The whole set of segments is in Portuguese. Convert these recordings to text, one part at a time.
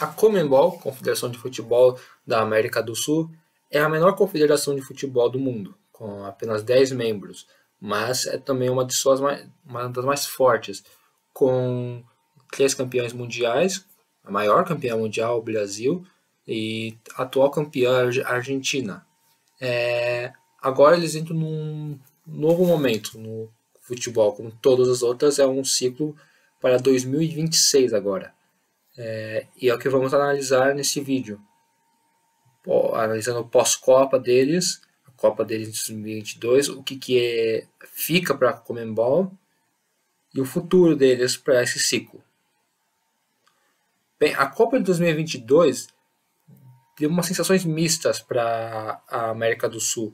A Conmebol, Confederação de Futebol da América do Sul, é a menor confederação de futebol do mundo, com apenas 10 membros, mas é também uma das mais fortes, com 3 campeões mundiais, a maior campeã mundial, o Brasil, e a atual campeã, a Argentina. Agora eles entram num novo momento no futebol, como todas as outras, é um ciclo para 2026 agora. E é o que vamos analisar nesse vídeo, analisando o pós-Copa deles, a Copa deles em 2022, o que fica para a Conmebol e o futuro deles para esse ciclo. Bem, a Copa de 2022 deu umas sensações mistas para a América do Sul.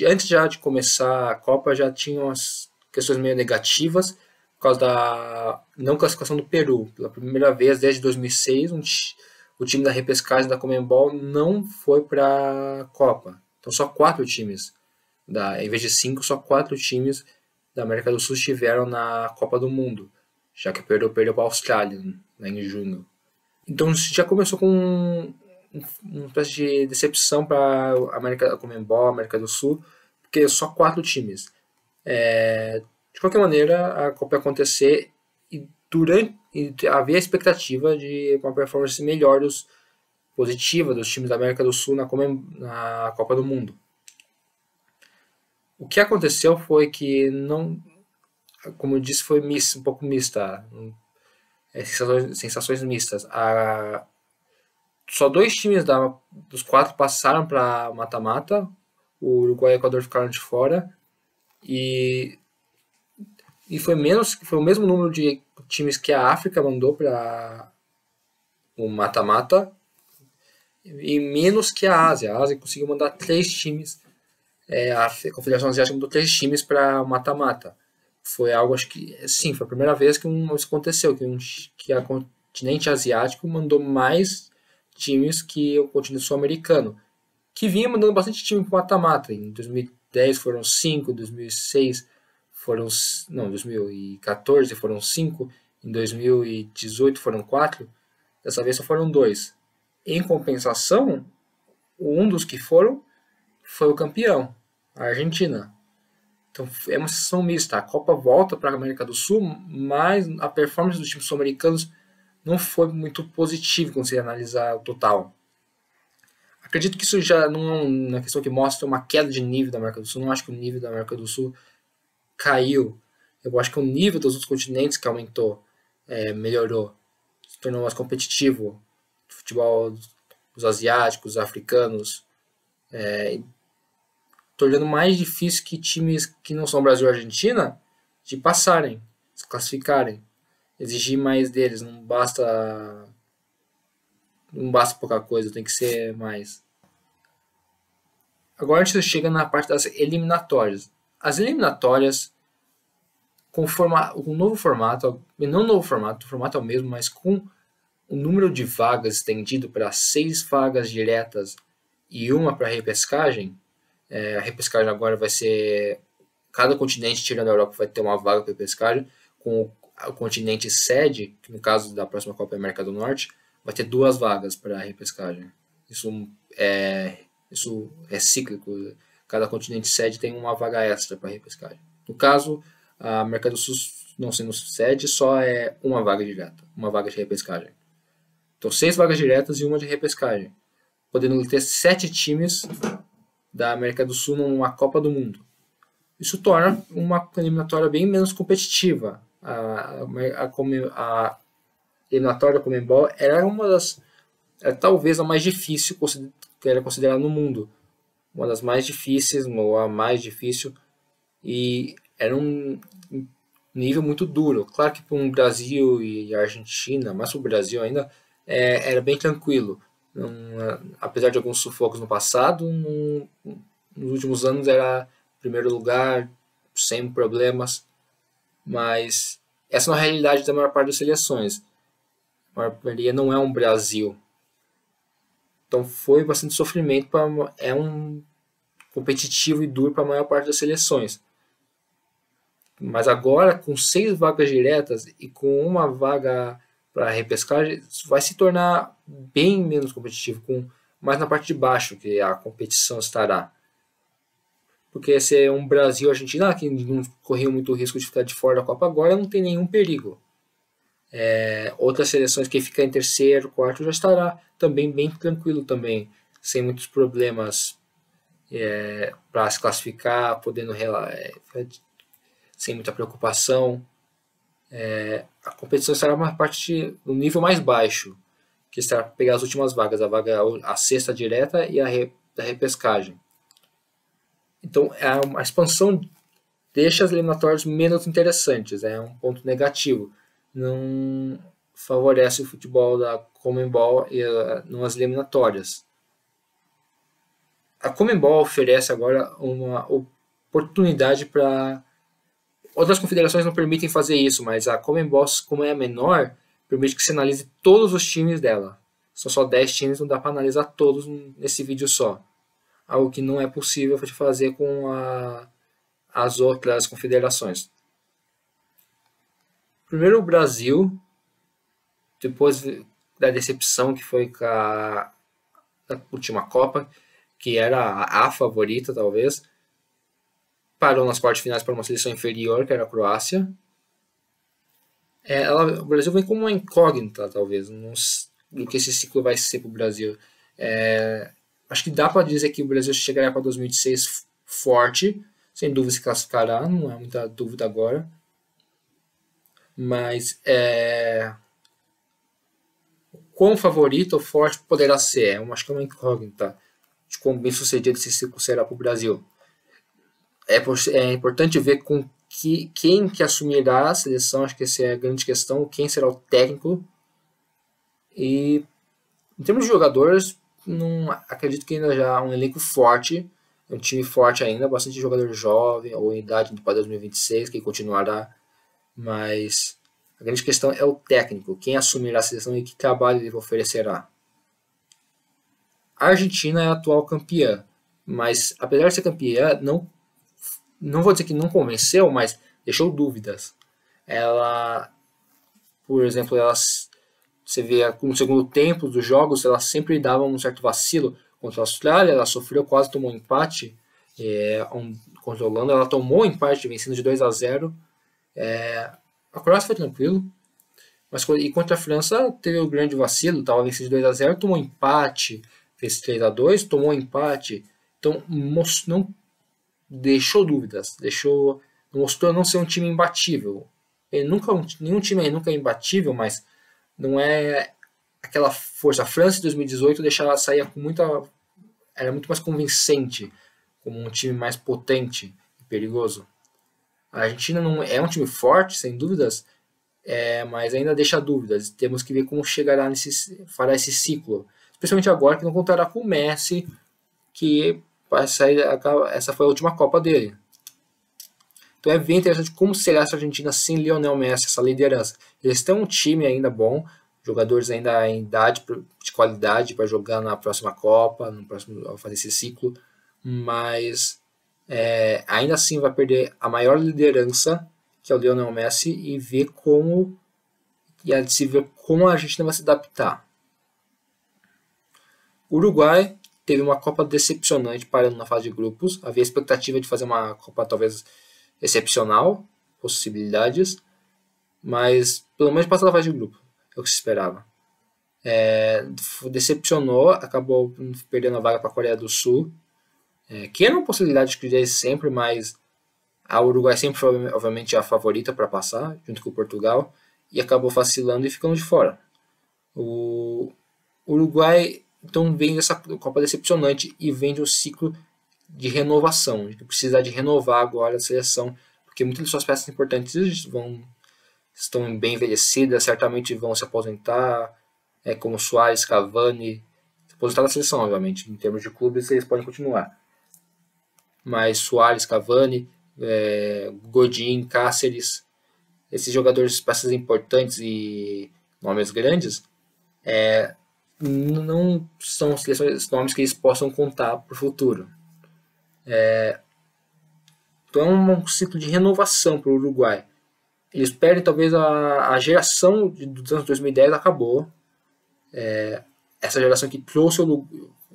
Antes já de começar a Copa já tinha umas questões meio negativas por causa da não classificação do Peru. Pela primeira vez desde 2006, o time da repescagem da Conmebol não foi para a Copa. Então só 4 times, em vez de 5, só 4 times da América do Sul estiveram na Copa do Mundo, já que o Peru perdeu para a Austrália, né, em junho. Então já começou com uma espécie de decepção para a Conmebol, América do Sul, porque só 4 times. De qualquer maneira, a Copa ia acontecer e havia a expectativa de uma performance melhor positiva dos times da América do Sul na Copa do Mundo. O que aconteceu foi que não, como eu disse, foi um pouco mista, sensações mistas. Só 2 times dos 4 passaram para mata-mata, o Uruguai e o Equador ficaram de fora, e foi o mesmo número de times que a África mandou para o mata-mata, e menos que a Ásia. A Ásia conseguiu mandar 3 times, a Confederação Asiática mandou 3 times para o mata-mata. Foi algo, acho que, sim, foi a primeira vez que isso aconteceu, que a continente asiático mandou mais times que o continente sul-americano, que vinha mandando bastante time para o mata-mata. Em 2010 foram 5, 2006 2014 foram 5, em 2018 foram 4, dessa vez só foram 2. Em compensação, um dos que foi o campeão, a Argentina. Então é uma sessão mista. A Copa volta para a América do Sul, mas a performance dos times sul-americanos não foi muito positiva quando você analisar o total. Acredito que isso já não é uma questão que mostra uma queda de nível da América do Sul. Não acho que o nível da América do Sul caiu. Eu acho que o nível dos outros continentes que aumentou, melhorou, se tornou mais competitivo. O futebol dos asiáticos, dos africanos, tornando mais difícil que times que não são Brasil e Argentina de passarem, se classificarem. Exigir mais deles, não basta pouca coisa, tem que ser mais. Agora a gente chega na parte das eliminatórias. As eliminatórias, com um novo formato, não um novo formato, o formato é o mesmo, mas com o número de vagas estendido para 6 vagas diretas e uma para repescagem. A repescagem agora vai ser, cada continente tirando a Europa vai ter uma vaga para repescagem, com o continente sede, que no caso da próxima Copa América do Norte, vai ter 2 vagas para a repescagem. Isso é cíclico. Cada continente sede tem uma vaga extra para a repescagem. No caso, a América do Sul, não sendo sede, só é uma vaga direta, uma vaga de repescagem. Então, 6 vagas diretas e uma de repescagem, podendo ter 7 times da América do Sul numa Copa do Mundo. Isso torna uma eliminatória bem menos competitiva. A eliminatória da Conmebol era talvez a mais difícil que era considerada no mundo. Uma das mais difíceis, ou a mais difícil, e era um nível muito duro. Claro que para um Brasil e Argentina, mas para o Brasil ainda, era bem tranquilo. Apesar de alguns sufocos no passado, nos últimos anos era primeiro lugar, sem problemas, mas essa não é a realidade da maior parte das seleções. A maioria não é um Brasil. Então foi bastante sofrimento, é um competitivo e duro para a maior parte das seleções. Mas agora, com 6 vagas diretas e com uma vaga para a repescagem, vai se tornar bem menos competitivo, mais na parte de baixo que a competição estará. Porque se é um Brasil e Argentina que não corriam muito risco de ficar de fora da Copa, agora não tem nenhum perigo. Outras seleções que ficam em terceiro, quarto, já estará também bem tranquilo também, sem muitos problemas para se classificar, podendo sem muita preocupação. A competição estará uma parte no nível mais baixo, que será pegar as últimas vagas, a sexta direta e a repescagem. Então a expansão deixa as eliminatórias menos interessantes, é um ponto negativo. Não favorece o futebol da Conmebol nas eliminatórias. A Conmebol oferece agora uma oportunidade para... Outras confederações não permitem fazer isso, mas a Conmebol, como é menor, permite que você analise todos os times dela. São só 10 times, não dá para analisar todos nesse vídeo só. Algo que não é possível de fazer com as outras confederações. Primeiro o Brasil, depois da decepção que foi com a última Copa, que era a favorita talvez, parou nas quartas finais para uma seleção inferior, que era a Croácia. O Brasil vem como uma incógnita, talvez, do que esse ciclo vai ser para o Brasil. Acho que dá para dizer que o Brasil chegará para 2006 forte, sem dúvida se classificará, não há muita dúvida agora. Mas quão favorito ou forte poderá ser? Acho que é uma incógnita de quão bem sucedido esse ciclo será para o Brasil. É importante ver quem que assumirá a seleção, acho que essa é a grande questão, quem será o técnico. E em termos de jogadores, não acredito que ainda já há um elenco forte, um time forte ainda, bastante jogador jovem ou em idade para 2026 que continuará, mas a grande questão é o técnico, quem assumirá a seleção e que trabalho ele oferecerá. A Argentina é a atual campeã, mas apesar de ser campeã, não vou dizer que não convenceu, mas deixou dúvidas. Ela, por exemplo, você vê no segundo tempo dos jogos, ela sempre dava um certo vacilo contra a Austrália, ela sofreu, quase tomou um empate contra a Holanda, ela tomou um empate vencendo de 2-0. A Croácia foi tranquilo, mas contra a França teve o grande vacilo, estava vencendo de 2-0, tomou empate, fez 3-2, tomou empate, então não deixou dúvidas, mostrou não ser um time imbatível. Nenhum time aí nunca é imbatível, mas não é aquela força. A França em 2018 era muito mais convincente, como um time mais potente e perigoso. A Argentina não é um time forte, sem dúvidas, mas ainda deixa dúvidas. Temos que ver como fará esse ciclo, especialmente agora que não contará com o Messi, que essa foi a última Copa dele. Então é bem interessante como será essa Argentina sem Lionel Messi, essa liderança. Eles têm um time ainda bom, jogadores ainda em idade de qualidade para jogar na próxima Copa, fazer esse ciclo, mas ainda assim vai perder a maior liderança, que é o Lionel Messi, e ver como a Argentina vai se adaptar. O Uruguai teve uma Copa decepcionante parando na fase de grupos. Havia expectativa de fazer uma Copa talvez excepcional, possibilidades, mas pelo menos passar da fase de grupo, é o que se esperava. Decepcionou, acabou perdendo a vaga para a Coreia do Sul, que era uma possibilidade que desde sempre, mas a Uruguai sempre foi obviamente a favorita para passar, junto com o Portugal, e acabou vacilando e ficando de fora. O Uruguai então vem dessa Copa decepcionante e vem de um ciclo de renovação. A gente precisa de renovar agora a seleção, porque muitas de suas peças importantes estão bem envelhecidas, certamente vão se aposentar, como Suárez, Cavani, se aposentar da seleção, obviamente. Em termos de clubes, eles podem continuar. Mas Suárez, Cavani, Godin, Cáceres, esses jogadores, peças importantes e nomes grandes, não são nomes que eles possam contar para o futuro. Então é um ciclo de renovação para o Uruguai. Eles perdem, talvez a geração dos anos 2010 acabou. Essa geração que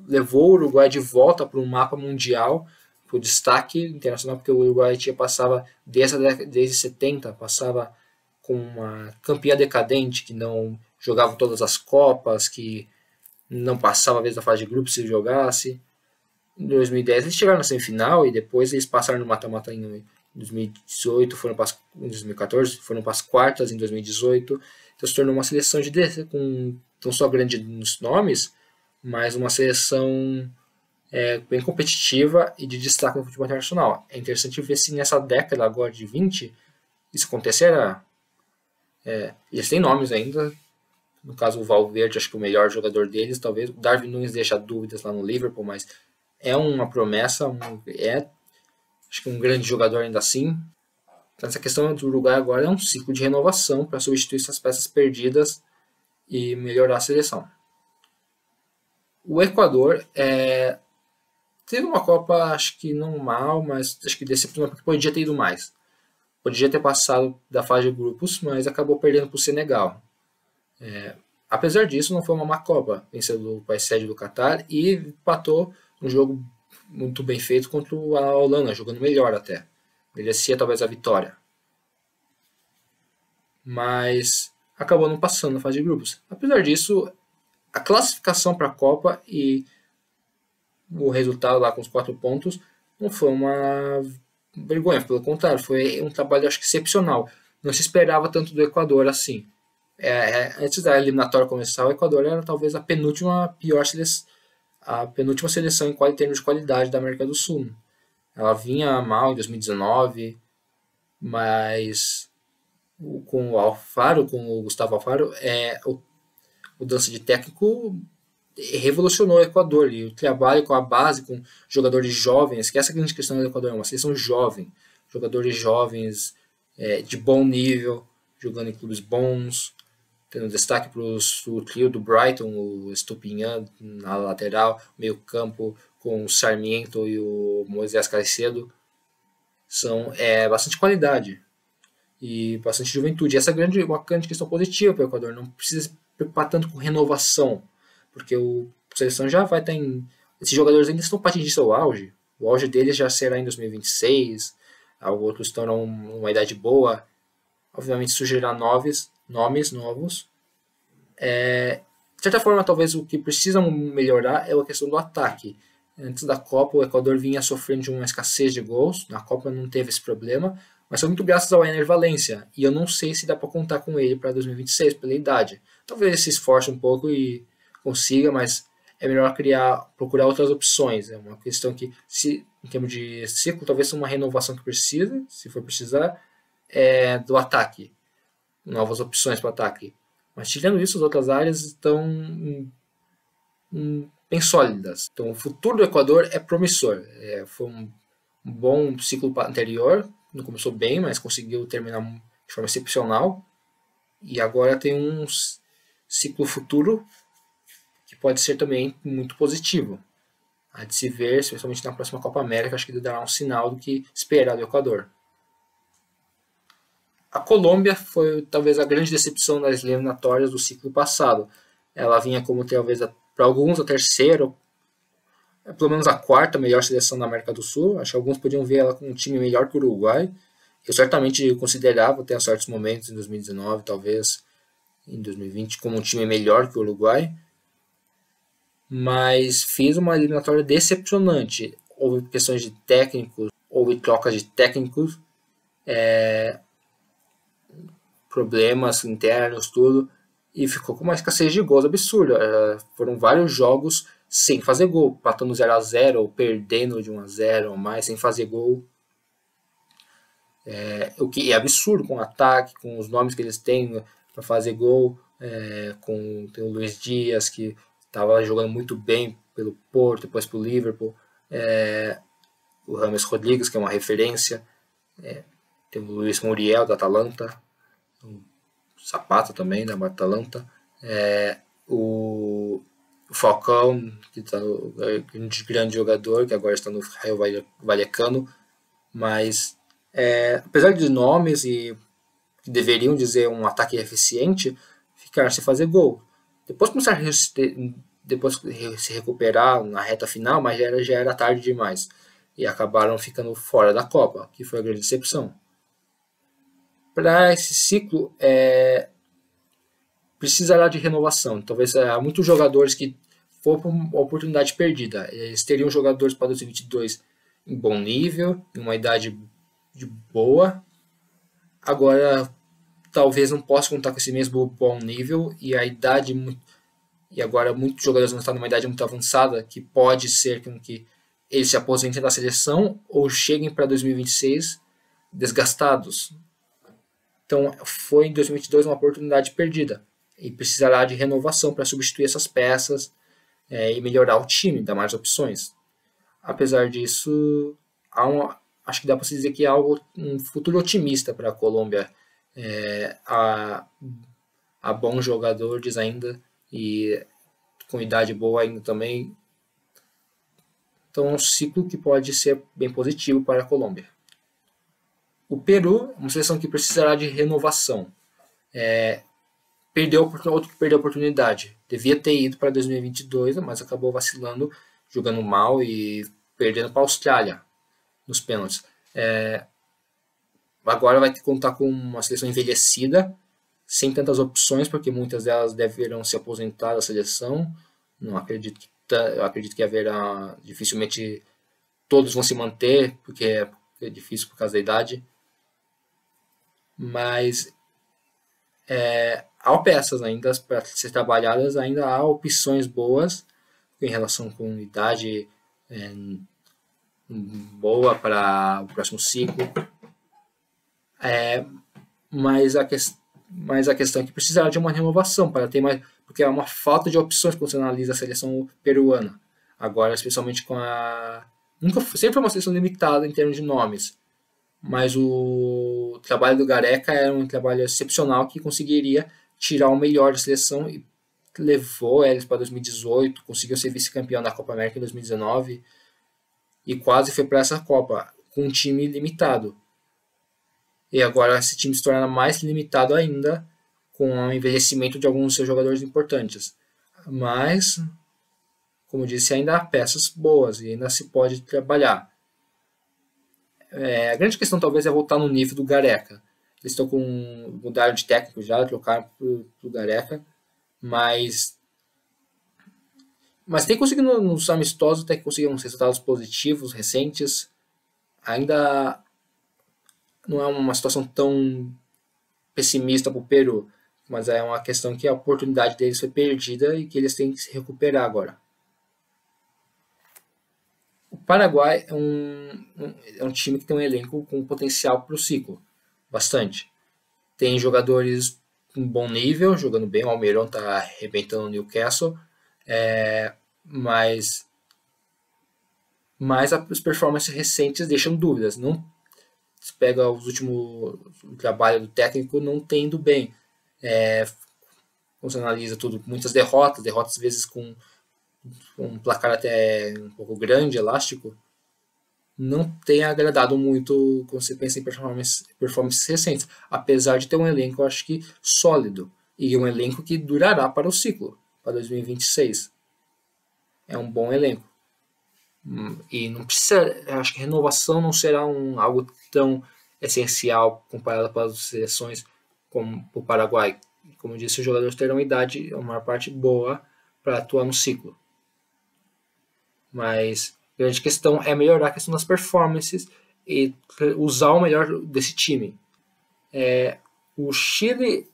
levou o Uruguai de volta para um mapa mundial, para o destaque internacional, porque o Uruguai passava desde 70, passava com uma campeã decadente que não jogava todas as Copas, que não passava a vez da fase de grupos se jogasse. Em 2010 eles chegaram na semifinal e depois eles passaram no mata-mata em 2018, em 2014 foram para as quartas em 2018. Então se tornou uma seleção com não só grandes nomes, mas uma seleção bem competitiva e de destaque no futebol internacional. É interessante ver se nessa década agora de 20 isso acontecerá. Eles têm nomes ainda. No caso, o Valverde, acho que o melhor jogador deles, talvez. O Darwin Núñez deixa dúvidas lá no Liverpool, mas é uma promessa, acho que um grande jogador ainda assim. Então, essa questão do Uruguai agora é um ciclo de renovação para substituir essas peças perdidas e melhorar a seleção. O Equador teve uma Copa, acho que não mal, mas acho que decepcionou porque podia ter ido mais. Podia ter passado da fase de grupos, mas acabou perdendo para o Senegal. Apesar disso, não foi uma má Copa, vencendo o país sede do Catar e empatou um jogo muito bem feito contra a Holanda, jogando melhor até. Merecia talvez a vitória. Mas acabou não passando na fase de grupos. Apesar disso, a classificação para a Copa e o resultado lá com os 4 pontos não foi uma vergonha, pelo contrário, foi um trabalho acho que excepcional. Não se esperava tanto do Equador assim. Antes da eliminatória começar, o Equador era talvez a penúltima seleção em termos de qualidade da América do Sul. Ela vinha mal em 2019, mas com o Alfaro, com o Gustavo Alfaro, mudança de técnico revolucionou o Equador e o trabalho com a base, com jogadores jovens, que essa é a grande questão do Equador, é uma seleção jovem, jogadores jovens de bom nível, jogando em clubes bons, tendo destaque para o trio do Brighton, o Estupinhan na lateral, meio campo com o Sarmiento e o Moisés Caicedo, são bastante qualidade e bastante juventude. Essa é uma grande questão positiva para o Equador, não precisa se preocupar tanto com renovação, porque a seleção já vai estar esses jogadores ainda estão para atingir seu auge, o auge deles já será em 2026, outros estão numa idade boa, obviamente surgirá nomes novos. De certa forma, talvez o que precisa melhorar é a questão do ataque. Antes da Copa, o Equador vinha sofrendo de uma escassez de gols. Na Copa não teve esse problema, mas foi muito graças ao Ener Valencia. E eu não sei se dá para contar com ele para 2026, pela idade. Talvez ele se esforce um pouco e consiga, mas é melhor procurar outras opções. É uma questão que, em termos de ciclo, talvez seja uma renovação que precisa, se for precisar, do ataque. Novas opções para o ataque. Mas tirando isso, as outras áreas estão bem sólidas. Então o futuro do Equador é promissor. Foi um bom ciclo anterior, não começou bem, mas conseguiu terminar de forma excepcional. E agora tem um ciclo futuro que pode ser também muito positivo. Há de se ver, especialmente na próxima Copa América, acho que dará um sinal do que esperar do Equador. A Colômbia foi talvez a grande decepção das eliminatórias do ciclo passado. Ela vinha como talvez para alguns a terceira, pelo menos a quarta melhor seleção da América do Sul. Acho que alguns podiam ver ela com um time melhor que o Uruguai. Eu certamente considerava até certos momentos em 2019, talvez em 2020, como um time melhor que o Uruguai. Mas fiz uma eliminatória decepcionante. Houve questões de técnicos, houve trocas de técnicos, problemas internos, tudo, e ficou com uma escassez de gols absurda. Foram vários jogos sem fazer gol, empatando 0-0 ou perdendo de 1-0 ou mais, sem fazer gol. O que é absurdo com o ataque, com os nomes que eles têm para fazer gol. Tem o Luiz Dias, que estava jogando muito bem pelo Porto, depois pelo Liverpool. O James Rodrigues, que é uma referência. Tem o Luis Muriel, da Atalanta. O Zapata também, da Atalanta. O Falcão, que está um grande jogador, que agora está no Rayo Vallecano. Mas, apesar de nomes e que deveriam dizer um ataque eficiente, ficaram sem fazer gol. Depois começaram a se recuperar na reta final, mas já era tarde demais. E acabaram ficando fora da Copa, que foi a grande decepção. Para esse ciclo, precisará de renovação. Talvez há muitos jogadores que foram uma oportunidade perdida. Eles teriam jogadores para 2022 em bom nível, em uma idade de boa. Agora, talvez não possa contar com esse mesmo bom nível e a idade e agora muitos jogadores vão estar numa idade muito avançada, que pode ser que eles se aposentem da seleção ou cheguem para 2026 desgastados. Então, foi em 2022 uma oportunidade perdida e precisará de renovação para substituir essas peças e melhorar o time, dar mais opções. Apesar disso, acho que dá para se dizer que há um futuro otimista para a Colômbia. Há bons jogadores ainda e com idade boa ainda também. Então é um ciclo que pode ser bem positivo para a Colômbia. O Peru é uma seleção que precisará de renovação. Outro que perdeu a oportunidade. Devia ter ido para 2022, mas acabou vacilando, jogando mal e perdendo para a Austrália nos pênaltis. Agora vai ter que contar com uma seleção envelhecida, sem tantas opções, porque muitas delas deverão se aposentar da seleção. Eu acredito que haverá, dificilmente todos vão se manter, porque é difícil por causa da idade. Mas há peças ainda para ser trabalhadas, ainda há opções boas em relação com idade boa para o próximo ciclo. Mas a questão é que precisará de uma renovação para ter mais, porque há uma falta de opções quando você analisa a seleção peruana. Agora, especialmente sempre foi uma seleção limitada em termos de nomes, mas o trabalho do Gareca era um trabalho excepcional que conseguiria tirar o melhor da seleção e levou eles para 2018, conseguiu ser vice-campeão da Copa América em 2019 e quase foi para essa Copa com um time limitado. E agora esse time se torna mais limitado ainda com o envelhecimento de alguns dos seus jogadores importantes. Mas, como disse, ainda há peças boas e ainda se pode trabalhar. A grande questão talvez é voltar no nível do Gareca. Eles estão mudaram de técnico já, trocaram para o Gareca, mas tem conseguido nos amistosos, até que conseguiram uns resultados positivos, recentes. Ainda não é uma situação tão pessimista para o Peru, mas é uma questão que a oportunidade deles foi perdida e que eles têm que se recuperar agora. O Paraguai é um time que tem um elenco com potencial para o ciclo, bastante. Tem jogadores com bom nível, jogando bem, o Almeirão está arrebentando o Newcastle, mas as performances recentes deixam dúvidas. Não se pega o trabalho do técnico, não tem indo bem. Quando você analisa tudo, muitas derrotas às vezes com um placar até um pouco grande, elástico, não tem agradado muito quando você pensa em performances recentes, apesar de ter um elenco, eu acho que sólido, e um elenco que durará para o ciclo, para 2026. É um bom elenco. E não precisa, eu acho que renovação não será algo tão essencial comparado para as seleções como o Paraguai. Como eu disse, os jogadores terão idade, a maior parte boa, para atuar no ciclo. Mas a grande questão é melhorar a questão das performances e usar o melhor desse time. O Chile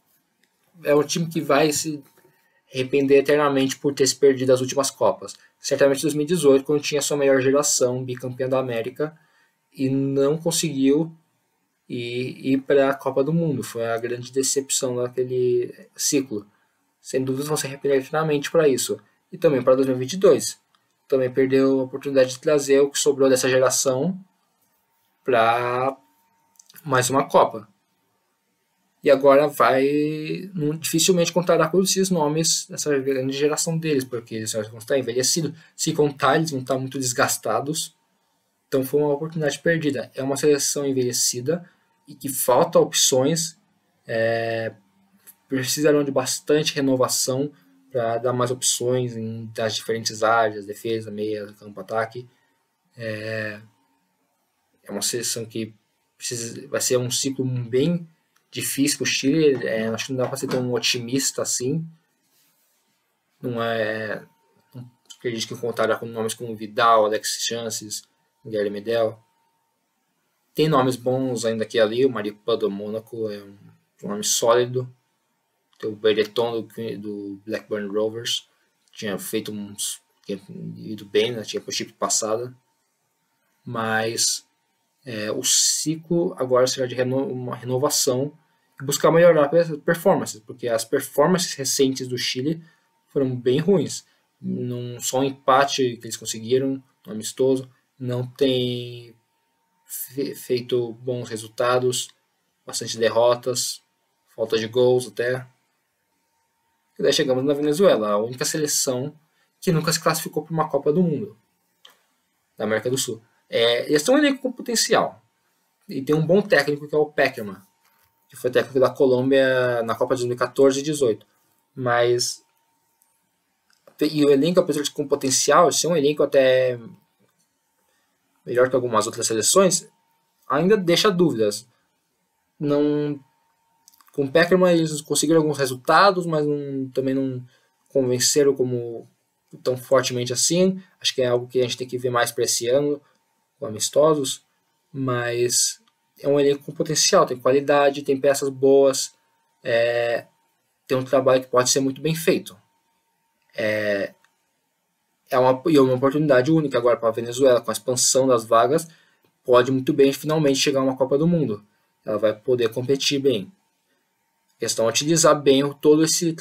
é um time que vai se arrepender eternamente por ter se perdido as últimas Copas. Certamente em 2018, quando tinha sua melhor geração, bicampeã da América, e não conseguiu ir para a Copa do Mundo. Foi a grande decepção daquele ciclo. Sem dúvida vão se arrepender eternamente para isso. E também para 2022. Também perdeu a oportunidade de trazer o que sobrou dessa geração para mais uma Copa. E agora dificilmente contará com esses nomes dessa grande geração deles, porque eles vão estar envelhecidos. Se contar, eles vão estar muito desgastados. Então foi uma oportunidade perdida. É uma seleção envelhecida e que falta opções precisarão de bastante renovação para dar mais opções das diferentes áreas, defesa, meia, campo, ataque. É uma seleção que vai ser um ciclo bem difícil para o Chile. Acho que não dá para ser tão otimista assim. Não acredito que contará com nomes como Vidal, Alexis Chances, Guilherme Medel. Tem nomes bons ainda aqui e ali. O Maripa do Mônaco é um nome sólido. Tem o Berreton do Blackburn Rovers. Tinha feito tinha ido bem, né? Tinha para o chip passada. Mas o ciclo agora será de uma renovação e buscar melhorar as performances, porque as performances recentes do Chile foram bem ruins. Não só um empate que eles conseguiram no amistoso, não tem feito bons resultados, bastante derrotas, falta de gols até. E daí chegamos na Venezuela, a única seleção que nunca se classificou para uma Copa do Mundo da América do Sul. Eles têm um elenco com potencial e tem um bom técnico que é o Peckerman, que foi técnico da Colômbia na Copa de 2014 e 2018. Mas e o elenco, apesar de com potencial, ser um elenco até melhor que algumas outras seleções, ainda deixa dúvidas. Com o Peckerman eles conseguiram alguns resultados, mas também não convenceram como tão fortemente assim. Acho que é algo que a gente tem que ver mais para esse ano, com amistosos. Mas é um elenco com potencial, tem qualidade, tem peças boas, tem um trabalho que pode ser muito bem feito. É uma oportunidade única agora para a Venezuela, com a expansão das vagas, pode muito bem finalmente chegar a uma Copa do Mundo. Ela vai poder competir bem. A questão é utilizar bem todo esse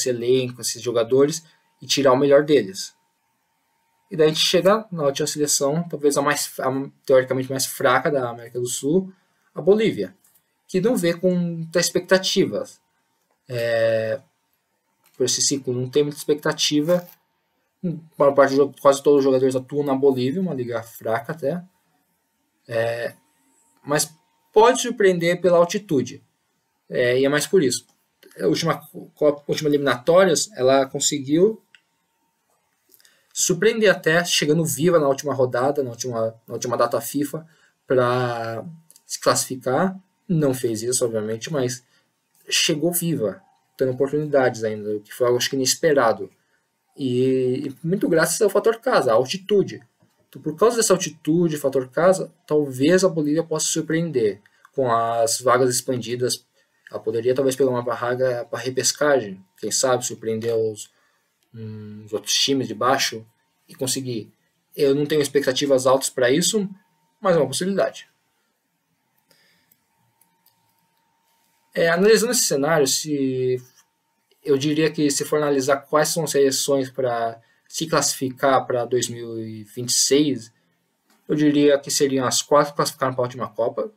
elenco, esses jogadores, e tirar o melhor deles. E daí a gente chega na última seleção, talvez a teoricamente mais fraca da América do Sul, a Bolívia, que não vê com muitas expectativas. Por esse ciclo não tem muita expectativa. Quase todos os jogadores atuam na Bolívia, uma liga fraca até. Mas pode surpreender pela altitude. E é mais por isso. A última eliminatórias, ela conseguiu surpreender até, chegando viva na última rodada, na última data FIFA, para se classificar. Não fez isso, obviamente, mas chegou viva, tendo oportunidades ainda, que foi algo acho que inesperado. E muito graças ao fator casa, a altitude. Então, por causa dessa altitude, fator casa, talvez a Bolívia possa surpreender com as vagas expandidas. Ela poderia talvez pegar uma vaga para repescagem, quem sabe surpreender os outros times de baixo e conseguir. Eu não tenho expectativas altas para isso, mas é uma possibilidade. Analisando esse cenário, eu diria que se for analisar quais são as seleções para se classificar para 2026, eu diria que seriam as 4 que classificaram para a última Copa,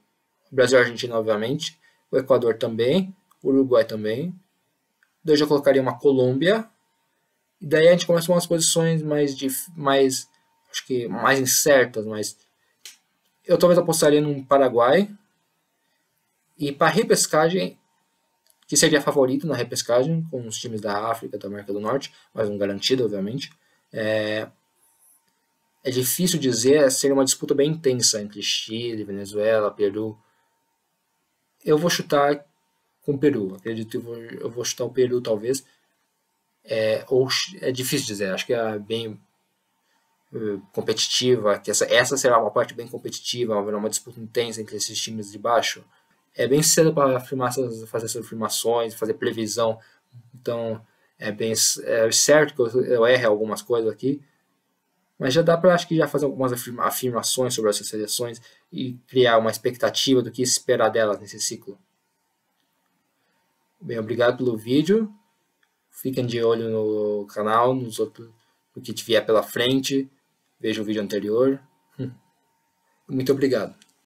o Brasil e a Argentina, obviamente, o Equador também, o Uruguai também. Daí eu já colocaria uma Colômbia, e daí a gente começa com umas posições acho que mais incertas, mas eu talvez apostaria num Paraguai. E para repescagem, que seria favorito na repescagem, com os times da África, da América do Norte, mas não garantido, obviamente. É difícil dizer, seria uma disputa bem intensa entre Chile, Venezuela, Peru. Eu vou chutar com o Peru, acredito que eu vou chutar o Peru talvez. É difícil dizer, acho que é bem competitiva, que essa será uma parte bem competitiva, haverá uma disputa intensa entre esses times de baixo. É bem cedo para fazer essas afirmações, fazer previsão, então é certo que eu erre algumas coisas aqui, mas já dá para acho que já fazer algumas afirmações sobre essas seleções e criar uma expectativa do que esperar delas nesse ciclo. Bem, obrigado pelo vídeo. Fiquem de olho no canal, no que vier pela frente. Veja o vídeo anterior. Muito obrigado.